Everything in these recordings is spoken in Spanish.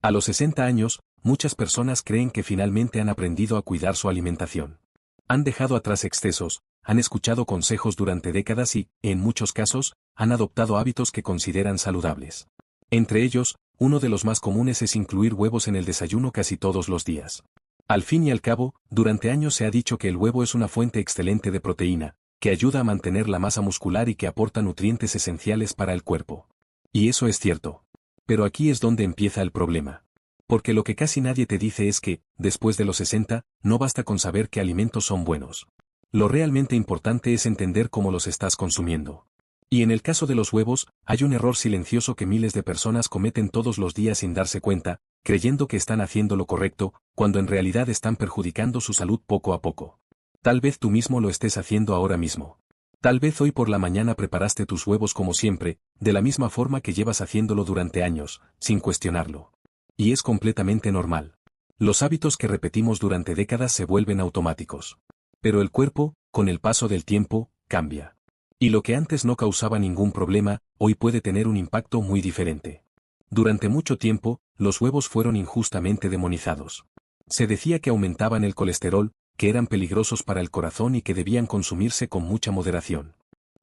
A los 60 años, muchas personas creen que finalmente han aprendido a cuidar su alimentación. Han dejado atrás excesos, han escuchado consejos durante décadas y, en muchos casos, han adoptado hábitos que consideran saludables. Entre ellos, uno de los más comunes es incluir huevos en el desayuno casi todos los días. Al fin y al cabo, durante años se ha dicho que el huevo es una fuente excelente de proteína, que ayuda a mantener la masa muscular y que aporta nutrientes esenciales para el cuerpo. Y eso es cierto. Pero aquí es donde empieza el problema. Porque lo que casi nadie te dice es que, después de los 60, no basta con saber qué alimentos son buenos. Lo realmente importante es entender cómo los estás consumiendo. Y en el caso de los huevos, hay un error silencioso que miles de personas cometen todos los días sin darse cuenta, creyendo que están haciendo lo correcto, cuando en realidad están perjudicando su salud poco a poco. Tal vez tú mismo lo estés haciendo ahora mismo. Tal vez hoy por la mañana preparaste tus huevos como siempre, de la misma forma que llevas haciéndolo durante años, sin cuestionarlo. Y es completamente normal. Los hábitos que repetimos durante décadas se vuelven automáticos. Pero el cuerpo, con el paso del tiempo, cambia. Y lo que antes no causaba ningún problema, hoy puede tener un impacto muy diferente. Durante mucho tiempo, los huevos fueron injustamente demonizados. Se decía que aumentaban el colesterol, que eran peligrosos para el corazón y que debían consumirse con mucha moderación.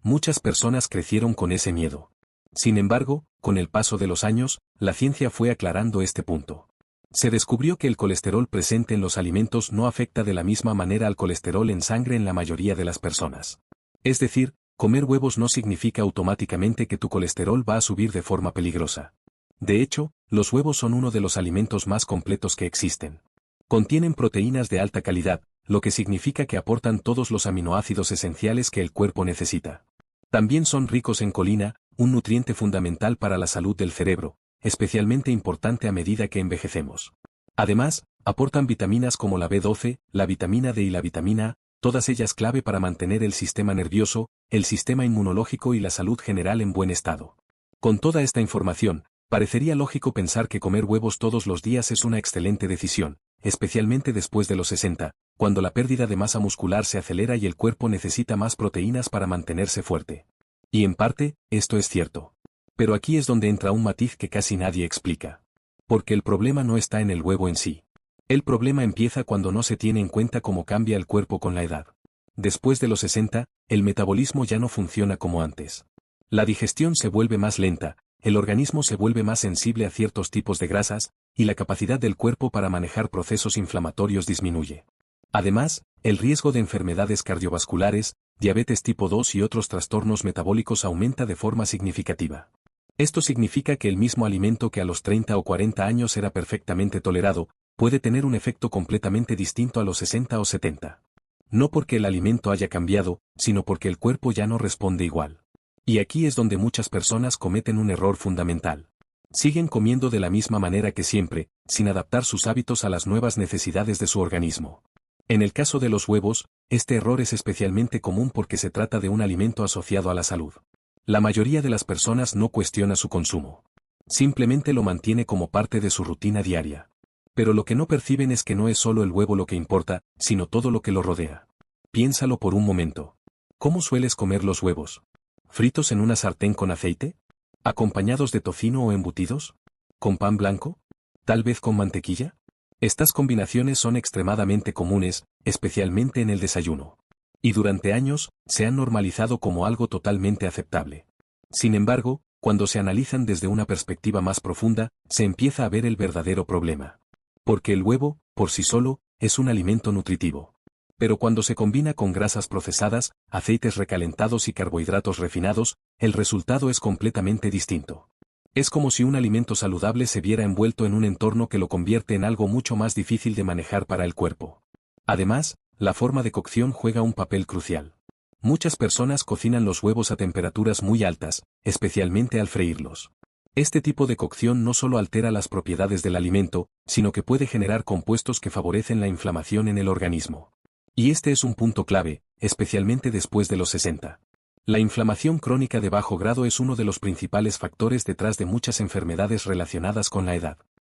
Muchas personas crecieron con ese miedo. Sin embargo, con el paso de los años, la ciencia fue aclarando este punto. Se descubrió que el colesterol presente en los alimentos no afecta de la misma manera al colesterol en sangre en la mayoría de las personas. Es decir, comer huevos no significa automáticamente que tu colesterol va a subir de forma peligrosa. De hecho, los huevos son uno de los alimentos más completos que existen. Contienen proteínas de alta calidad, lo que significa que aportan todos los aminoácidos esenciales que el cuerpo necesita. También son ricos en colina, un nutriente fundamental para la salud del cerebro, especialmente importante a medida que envejecemos. Además, aportan vitaminas como la B12, la vitamina D y la vitamina A, todas ellas clave para mantener el sistema nervioso, el sistema inmunológico y la salud general en buen estado. Con toda esta información, parecería lógico pensar que comer huevos todos los días es una excelente decisión, especialmente después de los 60, cuando la pérdida de masa muscular se acelera y el cuerpo necesita más proteínas para mantenerse fuerte. Y en parte, esto es cierto. Pero aquí es donde entra un matiz que casi nadie explica. Porque el problema no está en el huevo en sí. El problema empieza cuando no se tiene en cuenta cómo cambia el cuerpo con la edad. Después de los 60, el metabolismo ya no funciona como antes. La digestión se vuelve más lenta, el organismo se vuelve más sensible a ciertos tipos de grasas, y la capacidad del cuerpo para manejar procesos inflamatorios disminuye. Además, el riesgo de enfermedades cardiovasculares, diabetes tipo 2 y otros trastornos metabólicos aumenta de forma significativa. Esto significa que el mismo alimento que a los 30 o 40 años era perfectamente tolerado, puede tener un efecto completamente distinto a los 60 o 70. No porque el alimento haya cambiado, sino porque el cuerpo ya no responde igual. Y aquí es donde muchas personas cometen un error fundamental. Siguen comiendo de la misma manera que siempre, sin adaptar sus hábitos a las nuevas necesidades de su organismo. En el caso de los huevos, este error es especialmente común porque se trata de un alimento asociado a la salud. La mayoría de las personas no cuestiona su consumo. Simplemente lo mantiene como parte de su rutina diaria. Pero lo que no perciben es que no es solo el huevo lo que importa, sino todo lo que lo rodea. Piénsalo por un momento. ¿Cómo sueles comer los huevos? ¿Fritos en una sartén con aceite? ¿Acompañados de tocino o embutidos? ¿Con pan blanco? ¿Tal vez con mantequilla? Estas combinaciones son extremadamente comunes, especialmente en el desayuno. Y durante años, se han normalizado como algo totalmente aceptable. Sin embargo, cuando se analizan desde una perspectiva más profunda, se empieza a ver el verdadero problema. Porque el huevo, por sí solo, es un alimento nutritivo. Pero cuando se combina con grasas procesadas, aceites recalentados y carbohidratos refinados, el resultado es completamente distinto. Es como si un alimento saludable se viera envuelto en un entorno que lo convierte en algo mucho más difícil de manejar para el cuerpo. Además, la forma de cocción juega un papel crucial. Muchas personas cocinan los huevos a temperaturas muy altas, especialmente al freírlos. Este tipo de cocción no solo altera las propiedades del alimento, sino que puede generar compuestos que favorecen la inflamación en el organismo. Y este es un punto clave, especialmente después de los 60. La inflamación crónica de bajo grado es uno de los principales factores detrás de muchas enfermedades relacionadas con la edad.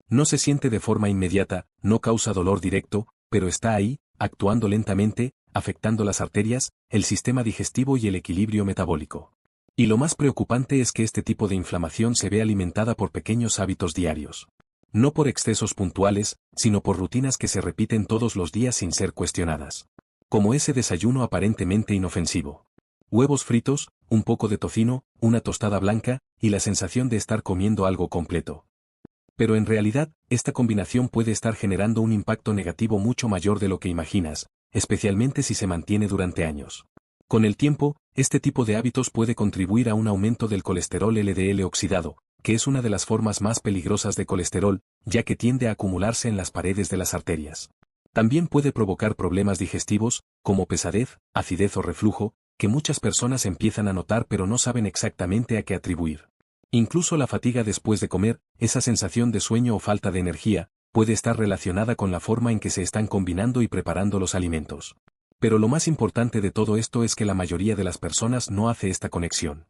No se siente de forma inmediata, no causa dolor directo, pero está ahí, actuando lentamente, afectando las arterias, el sistema digestivo y el equilibrio metabólico. Y lo más preocupante es que este tipo de inflamación se ve alimentada por pequeños hábitos diarios. No por excesos puntuales, sino por rutinas que se repiten todos los días sin ser cuestionadas. Como ese desayuno aparentemente inofensivo. Huevos fritos, un poco de tocino, una tostada blanca, y la sensación de estar comiendo algo completo. Pero en realidad, esta combinación puede estar generando un impacto negativo mucho mayor de lo que imaginas, especialmente si se mantiene durante años. Con el tiempo, este tipo de hábitos puede contribuir a un aumento del colesterol LDL oxidado, que es una de las formas más peligrosas de colesterol, ya que tiende a acumularse en las paredes de las arterias. También puede provocar problemas digestivos, como pesadez, acidez o reflujo, que muchas personas empiezan a notar pero no saben exactamente a qué atribuir. Incluso la fatiga después de comer, esa sensación de sueño o falta de energía, puede estar relacionada con la forma en que se están combinando y preparando los alimentos. Pero lo más importante de todo esto es que la mayoría de las personas no hace esta conexión.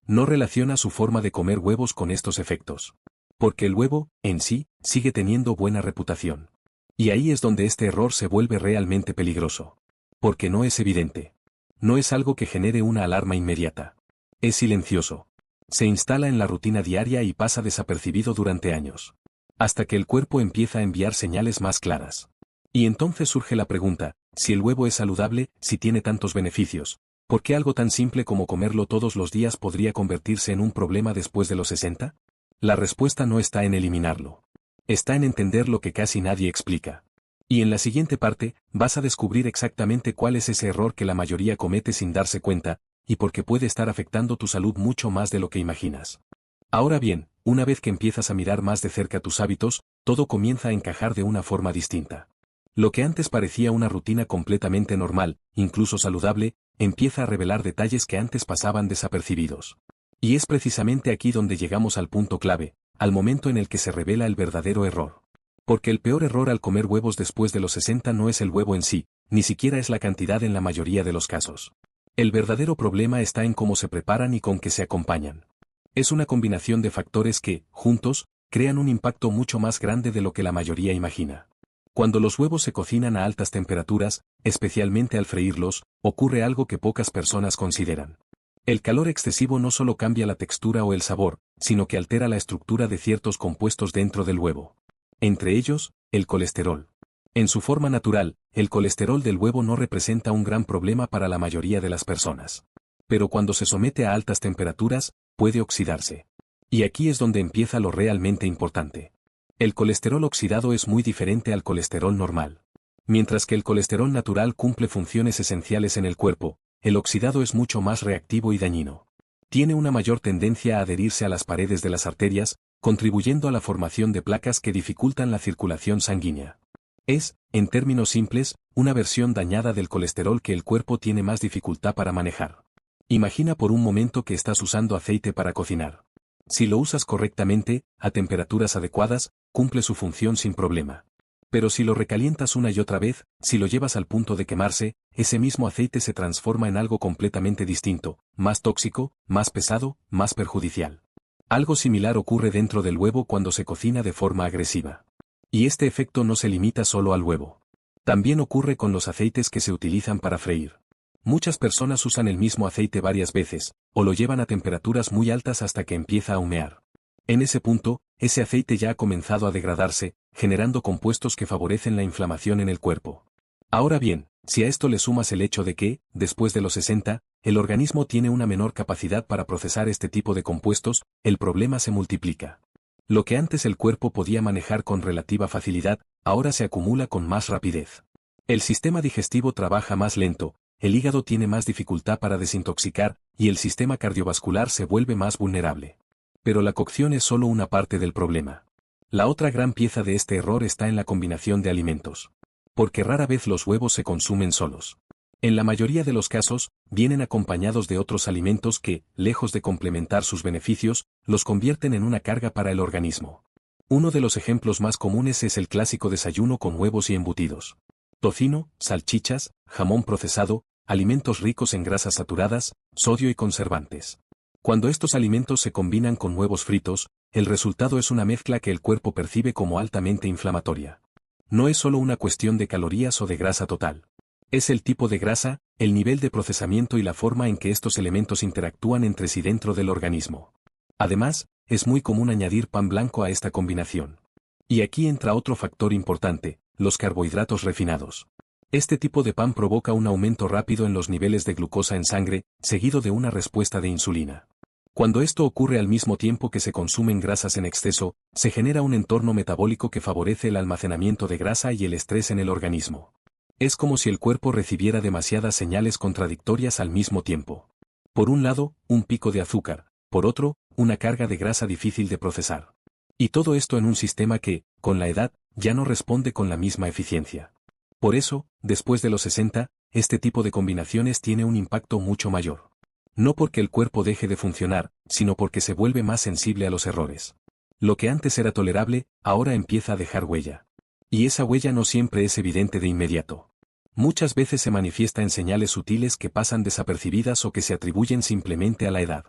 No relaciona su forma de comer huevos con estos efectos. Porque el huevo, en sí, sigue teniendo buena reputación. Y ahí es donde este error se vuelve realmente peligroso. Porque no es evidente. No es algo que genere una alarma inmediata. Es silencioso. Se instala en la rutina diaria y pasa desapercibido durante años. Hasta que el cuerpo empieza a enviar señales más claras. Y entonces surge la pregunta, si el huevo es saludable, si tiene tantos beneficios, ¿por qué algo tan simple como comerlo todos los días podría convertirse en un problema después de los 60? La respuesta no está en eliminarlo. Está en entender lo que casi nadie explica. Y en la siguiente parte, vas a descubrir exactamente cuál es ese error que la mayoría comete sin darse cuenta, y por qué puede estar afectando tu salud mucho más de lo que imaginas. Ahora bien, una vez que empiezas a mirar más de cerca tus hábitos, todo comienza a encajar de una forma distinta. Lo que antes parecía una rutina completamente normal, incluso saludable, empieza a revelar detalles que antes pasaban desapercibidos. Y es precisamente aquí donde llegamos al punto clave, al momento en el que se revela el verdadero error. Porque el peor error al comer huevos después de los 60 no es el huevo en sí, ni siquiera es la cantidad en la mayoría de los casos. El verdadero problema está en cómo se preparan y con qué se acompañan. Es una combinación de factores que, juntos, crean un impacto mucho más grande de lo que la mayoría imagina. Cuando los huevos se cocinan a altas temperaturas, especialmente al freírlos, ocurre algo que pocas personas consideran. El calor excesivo no solo cambia la textura o el sabor, sino que altera la estructura de ciertos compuestos dentro del huevo. Entre ellos, el colesterol. En su forma natural, el colesterol del huevo no representa un gran problema para la mayoría de las personas. Pero cuando se somete a altas temperaturas, puede oxidarse. Y aquí es donde empieza lo realmente importante. El colesterol oxidado es muy diferente al colesterol normal. Mientras que el colesterol natural cumple funciones esenciales en el cuerpo, el oxidado es mucho más reactivo y dañino. Tiene una mayor tendencia a adherirse a las paredes de las arterias, contribuyendo a la formación de placas que dificultan la circulación sanguínea. Es, en términos simples, una versión dañada del colesterol que el cuerpo tiene más dificultad para manejar. Imagina por un momento que estás usando aceite para cocinar. Si lo usas correctamente, a temperaturas adecuadas, cumple su función sin problema. Pero si lo recalientas una y otra vez, si lo llevas al punto de quemarse, ese mismo aceite se transforma en algo completamente distinto, más tóxico, más pesado, más perjudicial. Algo similar ocurre dentro del huevo cuando se cocina de forma agresiva. Y este efecto no se limita solo al huevo. También ocurre con los aceites que se utilizan para freír. Muchas personas usan el mismo aceite varias veces, o lo llevan a temperaturas muy altas hasta que empieza a humear. En ese punto, ese aceite ya ha comenzado a degradarse, generando compuestos que favorecen la inflamación en el cuerpo. Ahora bien, si a esto le sumas el hecho de que, después de los 60, el organismo tiene una menor capacidad para procesar este tipo de compuestos, el problema se multiplica. Lo que antes el cuerpo podía manejar con relativa facilidad, ahora se acumula con más rapidez. El sistema digestivo trabaja más lento, el hígado tiene más dificultad para desintoxicar, y el sistema cardiovascular se vuelve más vulnerable. Pero la cocción es solo una parte del problema. La otra gran pieza de este error está en la combinación de alimentos. Porque rara vez los huevos se consumen solos. En la mayoría de los casos, vienen acompañados de otros alimentos que, lejos de complementar sus beneficios, los convierten en una carga para el organismo. Uno de los ejemplos más comunes es el clásico desayuno con huevos y embutidos. Tocino, salchichas, jamón procesado, alimentos ricos en grasas saturadas, sodio y conservantes. Cuando estos alimentos se combinan con huevos fritos, el resultado es una mezcla que el cuerpo percibe como altamente inflamatoria. No es solo una cuestión de calorías o de grasa total. Es el tipo de grasa, el nivel de procesamiento y la forma en que estos elementos interactúan entre sí dentro del organismo. Además, es muy común añadir pan blanco a esta combinación. Y aquí entra otro factor importante, los carbohidratos refinados. Este tipo de pan provoca un aumento rápido en los niveles de glucosa en sangre, seguido de una respuesta de insulina. Cuando esto ocurre al mismo tiempo que se consumen grasas en exceso, se genera un entorno metabólico que favorece el almacenamiento de grasa y el estrés en el organismo. Es como si el cuerpo recibiera demasiadas señales contradictorias al mismo tiempo. Por un lado, un pico de azúcar, por otro, una carga de grasa difícil de procesar. Y todo esto en un sistema que, con la edad, ya no responde con la misma eficiencia. Por eso, después de los 60, este tipo de combinaciones tiene un impacto mucho mayor. No porque el cuerpo deje de funcionar, sino porque se vuelve más sensible a los errores. Lo que antes era tolerable, ahora empieza a dejar huella. Y esa huella no siempre es evidente de inmediato. Muchas veces se manifiesta en señales sutiles que pasan desapercibidas o que se atribuyen simplemente a la edad.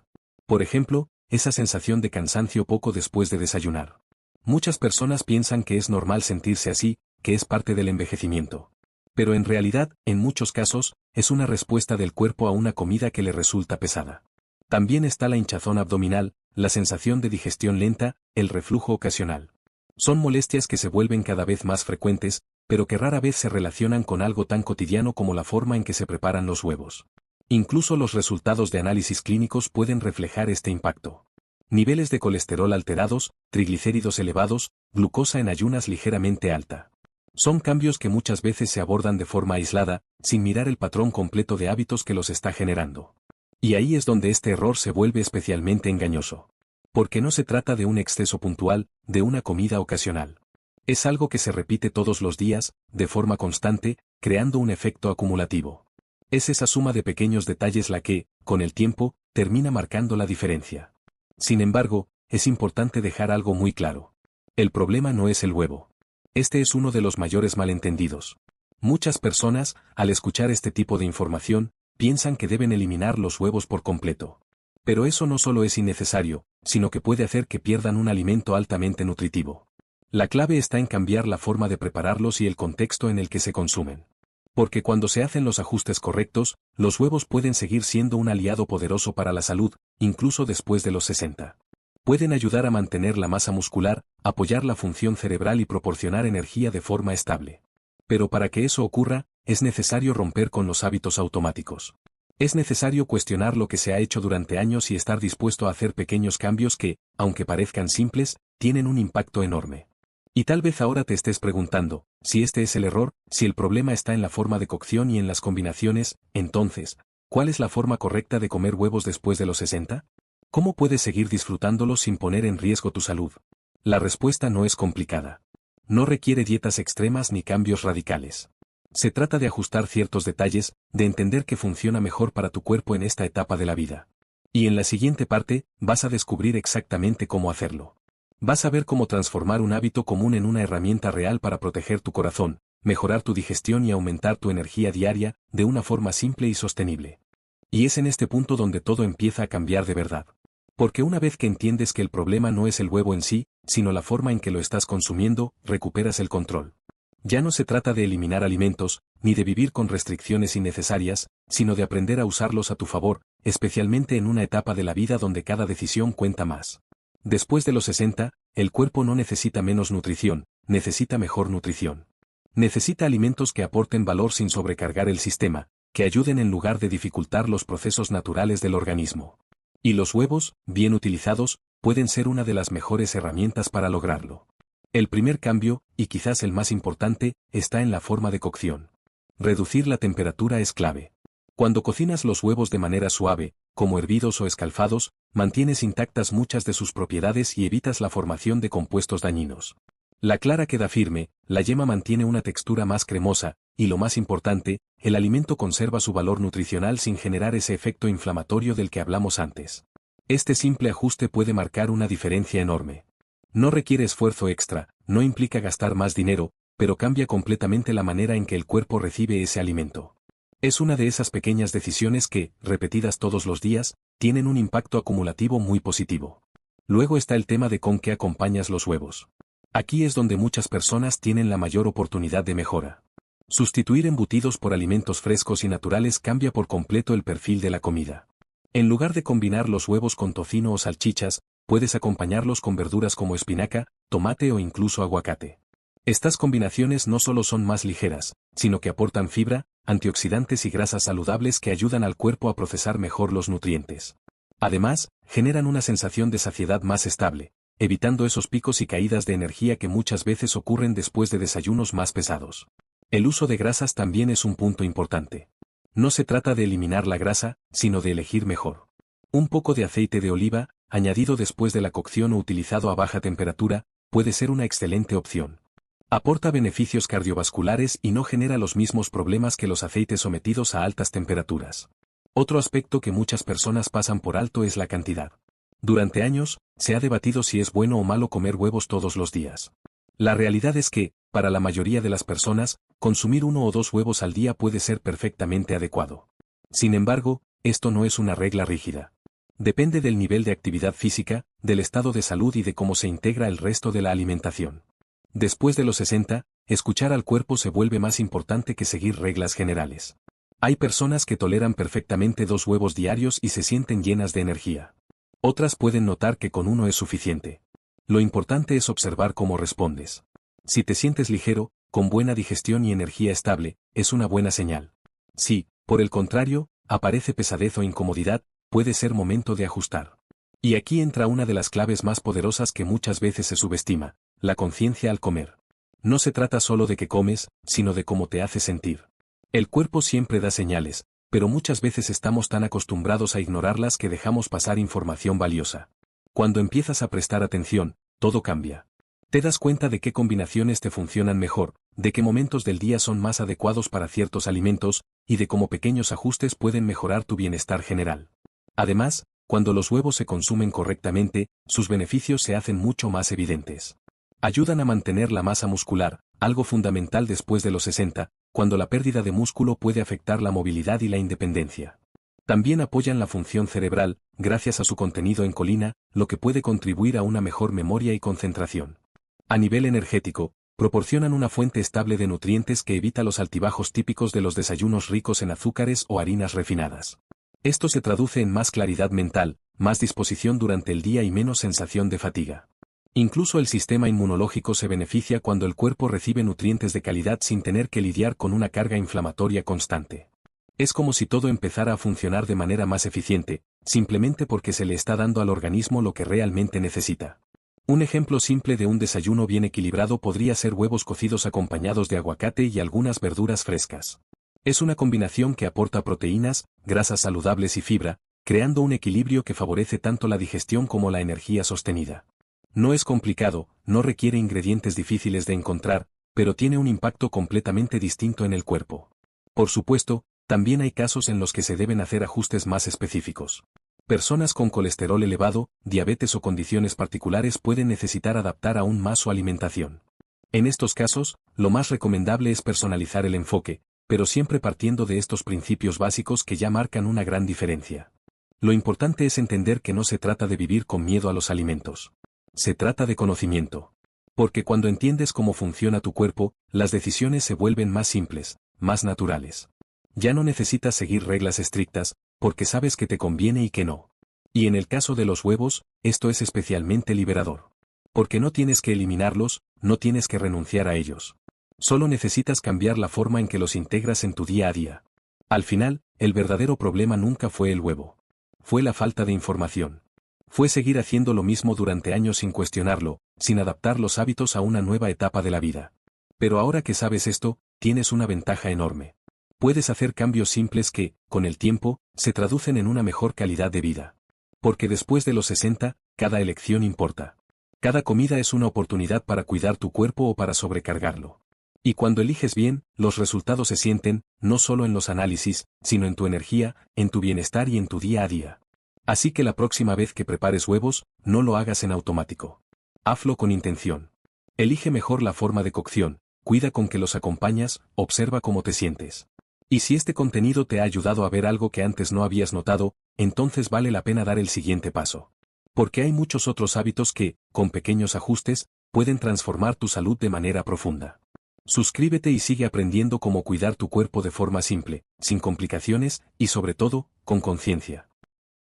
Por ejemplo, esa sensación de cansancio poco después de desayunar. Muchas personas piensan que es normal sentirse así, que es parte del envejecimiento. Pero en realidad, en muchos casos, es una respuesta del cuerpo a una comida que le resulta pesada. También está la hinchazón abdominal, la sensación de digestión lenta, el reflujo ocasional. Son molestias que se vuelven cada vez más frecuentes, pero que rara vez se relacionan con algo tan cotidiano como la forma en que se preparan los huevos. Incluso los resultados de análisis clínicos pueden reflejar este impacto. Niveles de colesterol alterados, triglicéridos elevados, glucosa en ayunas ligeramente alta. Son cambios que muchas veces se abordan de forma aislada, sin mirar el patrón completo de hábitos que los está generando. Y ahí es donde este error se vuelve especialmente engañoso. Porque no se trata de un exceso puntual, de una comida ocasional. Es algo que se repite todos los días, de forma constante, creando un efecto acumulativo. Es esa suma de pequeños detalles la que, con el tiempo, termina marcando la diferencia. Sin embargo, es importante dejar algo muy claro. El problema no es el huevo. Este es uno de los mayores malentendidos. Muchas personas, al escuchar este tipo de información, piensan que deben eliminar los huevos por completo. Pero eso no solo es innecesario, sino que puede hacer que pierdan un alimento altamente nutritivo. La clave está en cambiar la forma de prepararlos y el contexto en el que se consumen. Porque cuando se hacen los ajustes correctos, los huevos pueden seguir siendo un aliado poderoso para la salud, incluso después de los 60. Pueden ayudar a mantener la masa muscular, apoyar la función cerebral y proporcionar energía de forma estable. Pero para que eso ocurra, es necesario romper con los hábitos automáticos. Es necesario cuestionar lo que se ha hecho durante años y estar dispuesto a hacer pequeños cambios que, aunque parezcan simples, tienen un impacto enorme. Y tal vez ahora te estés preguntando, si este es el error, si el problema está en la forma de cocción y en las combinaciones, entonces, ¿cuál es la forma correcta de comer huevos después de los 60? ¿Cómo puedes seguir disfrutándolos sin poner en riesgo tu salud? La respuesta no es complicada. No requiere dietas extremas ni cambios radicales. Se trata de ajustar ciertos detalles, de entender qué funciona mejor para tu cuerpo en esta etapa de la vida. Y en la siguiente parte, vas a descubrir exactamente cómo hacerlo. Vas a ver cómo transformar un hábito común en una herramienta real para proteger tu corazón, mejorar tu digestión y aumentar tu energía diaria, de una forma simple y sostenible. Y es en este punto donde todo empieza a cambiar de verdad. Porque una vez que entiendes que el problema no es el huevo en sí, sino la forma en que lo estás consumiendo, recuperas el control. Ya no se trata de eliminar alimentos, ni de vivir con restricciones innecesarias, sino de aprender a usarlos a tu favor, especialmente en una etapa de la vida donde cada decisión cuenta más. Después de los 60, el cuerpo no necesita menos nutrición, necesita mejor nutrición. Necesita alimentos que aporten valor sin sobrecargar el sistema, que ayuden en lugar de dificultar los procesos naturales del organismo. Y los huevos, bien utilizados, pueden ser una de las mejores herramientas para lograrlo. El primer cambio, y quizás el más importante, está en la forma de cocción. Reducir la temperatura es clave. Cuando cocinas los huevos de manera suave, como hervidos o escalfados, mantienes intactas muchas de sus propiedades y evitas la formación de compuestos dañinos. La clara queda firme, la yema mantiene una textura más cremosa, y lo más importante, el alimento conserva su valor nutricional sin generar ese efecto inflamatorio del que hablamos antes. Este simple ajuste puede marcar una diferencia enorme. No requiere esfuerzo extra, no implica gastar más dinero, pero cambia completamente la manera en que el cuerpo recibe ese alimento. Es una de esas pequeñas decisiones que, repetidas todos los días, tienen un impacto acumulativo muy positivo. Luego está el tema de con qué acompañas los huevos. Aquí es donde muchas personas tienen la mayor oportunidad de mejora. Sustituir embutidos por alimentos frescos y naturales cambia por completo el perfil de la comida. En lugar de combinar los huevos con tocino o salchichas, puedes acompañarlos con verduras como espinaca, tomate o incluso aguacate. Estas combinaciones no solo son más ligeras, sino que aportan fibra, antioxidantes y grasas saludables que ayudan al cuerpo a procesar mejor los nutrientes. Además, generan una sensación de saciedad más estable, evitando esos picos y caídas de energía que muchas veces ocurren después de desayunos más pesados. El uso de grasas también es un punto importante. No se trata de eliminar la grasa, sino de elegir mejor. Un poco de aceite de oliva, añadido después de la cocción o utilizado a baja temperatura, puede ser una excelente opción. Aporta beneficios cardiovasculares y no genera los mismos problemas que los aceites sometidos a altas temperaturas. Otro aspecto que muchas personas pasan por alto es la cantidad. Durante años, se ha debatido si es bueno o malo comer huevos todos los días. La realidad es que, para la mayoría de las personas, consumir 1 o 2 huevos al día puede ser perfectamente adecuado. Sin embargo, esto no es una regla rígida. Depende del nivel de actividad física, del estado de salud y de cómo se integra el resto de la alimentación. Después de los 60, escuchar al cuerpo se vuelve más importante que seguir reglas generales. Hay personas que toleran perfectamente 2 huevos diarios y se sienten llenas de energía. Otras pueden notar que con 1 es suficiente. Lo importante es observar cómo respondes. Si te sientes ligero, con buena digestión y energía estable, es una buena señal. Si, por el contrario, aparece pesadez o incomodidad, puede ser momento de ajustar. Y aquí entra una de las claves más poderosas que muchas veces se subestima: la conciencia al comer. No se trata solo de qué comes, sino de cómo te hace sentir. El cuerpo siempre da señales, pero muchas veces estamos tan acostumbrados a ignorarlas que dejamos pasar información valiosa. Cuando empiezas a prestar atención, todo cambia. Te das cuenta de qué combinaciones te funcionan mejor, de qué momentos del día son más adecuados para ciertos alimentos, y de cómo pequeños ajustes pueden mejorar tu bienestar general. Además, cuando los huevos se consumen correctamente, sus beneficios se hacen mucho más evidentes. Ayudan a mantener la masa muscular, algo fundamental después de los 60, cuando la pérdida de músculo puede afectar la movilidad y la independencia. También apoyan la función cerebral, gracias a su contenido en colina, lo que puede contribuir a una mejor memoria y concentración. A nivel energético, proporcionan una fuente estable de nutrientes que evita los altibajos típicos de los desayunos ricos en azúcares o harinas refinadas. Esto se traduce en más claridad mental, más disposición durante el día y menos sensación de fatiga. Incluso el sistema inmunológico se beneficia cuando el cuerpo recibe nutrientes de calidad sin tener que lidiar con una carga inflamatoria constante. Es como si todo empezara a funcionar de manera más eficiente, simplemente porque se le está dando al organismo lo que realmente necesita. Un ejemplo simple de un desayuno bien equilibrado podría ser huevos cocidos acompañados de aguacate y algunas verduras frescas. Es una combinación que aporta proteínas, grasas saludables y fibra, creando un equilibrio que favorece tanto la digestión como la energía sostenida. No es complicado, no requiere ingredientes difíciles de encontrar, pero tiene un impacto completamente distinto en el cuerpo. Por supuesto, también hay casos en los que se deben hacer ajustes más específicos. Personas con colesterol elevado, diabetes o condiciones particulares pueden necesitar adaptar aún más su alimentación. En estos casos, lo más recomendable es personalizar el enfoque, pero siempre partiendo de estos principios básicos que ya marcan una gran diferencia. Lo importante es entender que no se trata de vivir con miedo a los alimentos. Se trata de conocimiento. Porque cuando entiendes cómo funciona tu cuerpo, las decisiones se vuelven más simples, más naturales. Ya no necesitas seguir reglas estrictas, porque sabes que te conviene y que no. Y en el caso de los huevos, esto es especialmente liberador. Porque no tienes que eliminarlos, no tienes que renunciar a ellos. Solo necesitas cambiar la forma en que los integras en tu día a día. Al final, el verdadero problema nunca fue el huevo. Fue la falta de información. Fue seguir haciendo lo mismo durante años sin cuestionarlo, sin adaptar los hábitos a una nueva etapa de la vida. Pero ahora que sabes esto, tienes una ventaja enorme. Puedes hacer cambios simples que, con el tiempo, se traducen en una mejor calidad de vida. Porque después de los 60, cada elección importa. Cada comida es una oportunidad para cuidar tu cuerpo o para sobrecargarlo. Y cuando eliges bien, los resultados se sienten, no solo en los análisis, sino en tu energía, en tu bienestar y en tu día a día. Así que la próxima vez que prepares huevos, no lo hagas en automático. Hazlo con intención. Elige mejor la forma de cocción, cuida con que los acompañas, observa cómo te sientes. Y si este contenido te ha ayudado a ver algo que antes no habías notado, entonces vale la pena dar el siguiente paso. Porque hay muchos otros hábitos que, con pequeños ajustes, pueden transformar tu salud de manera profunda. Suscríbete y sigue aprendiendo cómo cuidar tu cuerpo de forma simple, sin complicaciones y sobre todo, con conciencia.